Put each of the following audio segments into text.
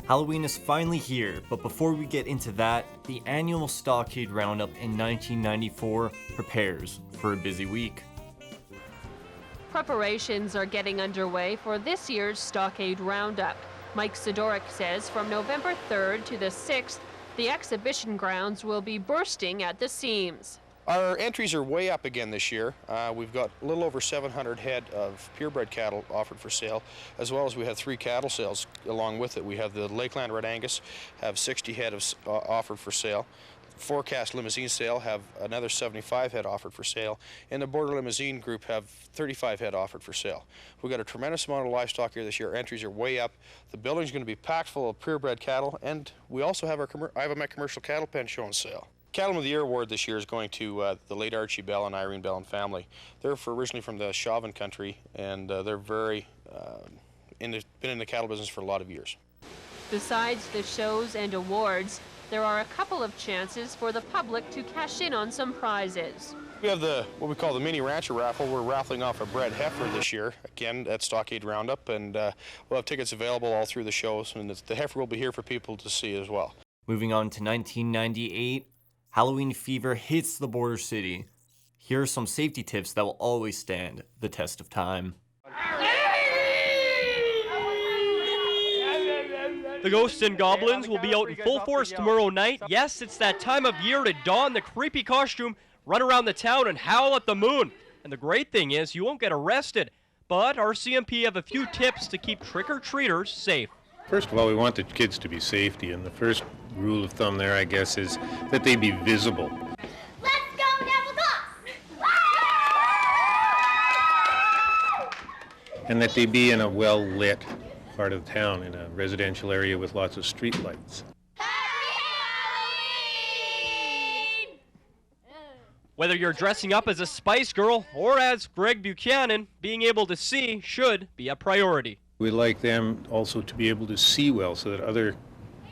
Halloween is finally here, but before we get into that, the annual Stockade Roundup in 1994 prepares for a busy week. Preparations are getting underway for this year's Stockade Roundup. Mike Sidoric says from November 3rd to the 6th, the exhibition grounds will be bursting at the seams. Our entries are way up again this year. We've got a little over 700 head of purebred cattle offered for sale, as well as we have 3 cattle sales along with it. We have the Lakeland Red Angus, have 60 head offered for sale. Forecast Limousine sale have another 75 head offered for sale, and the Border Limousine group have 35 head offered for sale. We've got a tremendous amount of livestock here this year. Entries are way up. The building's going to be packed full of purebred cattle, and we also have our Iowa Met commercial cattle pen show on sale. Cattleman of the Year award this year is going to the late Archie Bell and Irene Bell and family. They're originally from the Chauvin country, and they're very been in the cattle business for a lot of years. Besides the shows and awards, there are a couple of chances for the public to cash in on some prizes. We have what we call the Mini Rancher Raffle. We're raffling off a bred heifer this year, again at Stockade Roundup, and we'll have tickets available all through the shows, and the heifer will be here for people to see as well. Moving on to 1998, Halloween fever hits the border city. Here are some safety tips that will always stand the test of time. The ghosts and goblins will be out in full force tomorrow night. Yes, it's that time of year to don the creepy costume, run around the town, and howl at the moon. And the great thing is, you won't get arrested. But our CMP have a few tips to keep trick-or-treaters safe. First of all, we want the kids to be safety, and the first rule of thumb there, I guess, is that they be visible. Let's go, Devil Dogs! And that they be in a well-lit part of town, in a residential area with lots of street lights. Whether you're dressing up as a Spice Girl or as Greg Buchanan, being able to see should be a priority. We like them also to be able to see well so that other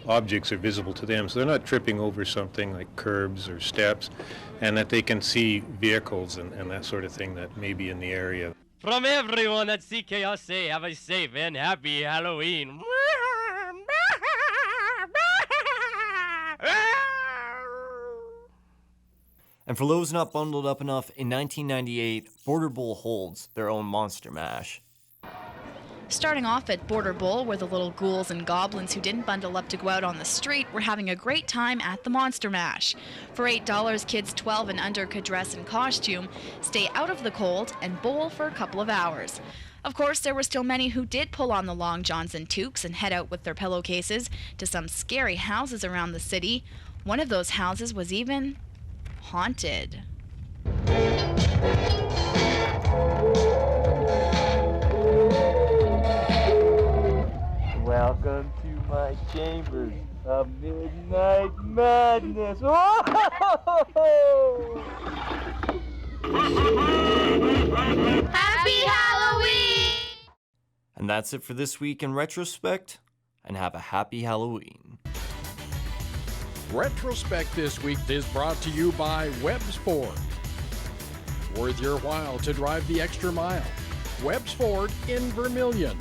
objects are visible to them, so they're not tripping over something like curbs or steps, and that they can see vehicles and that sort of thing that may be in the area. From everyone at CKSA, have a safe and happy Halloween. And for those not bundled up enough, in 1998, Border Bowl holds their own Monster Mash. Starting off at Border Bowl, where the little ghouls and goblins who didn't bundle up to go out on the street were having a great time at the Monster Mash. For $8, kids 12 and under could dress in costume, stay out of the cold, and bowl for a couple of hours. Of course, there were still many who did pull on the long johns and toques and head out with their pillowcases to some scary houses around the city. One of those houses was even haunted. Welcome to my chambers of midnight madness. Whoa! Happy Halloween! And that's it for this week in Retrospect, and have a happy Halloween. Retrospect this week is brought to you by Webb's Ford. Worth your while to drive the extra mile. Webb's Ford in Vermilion.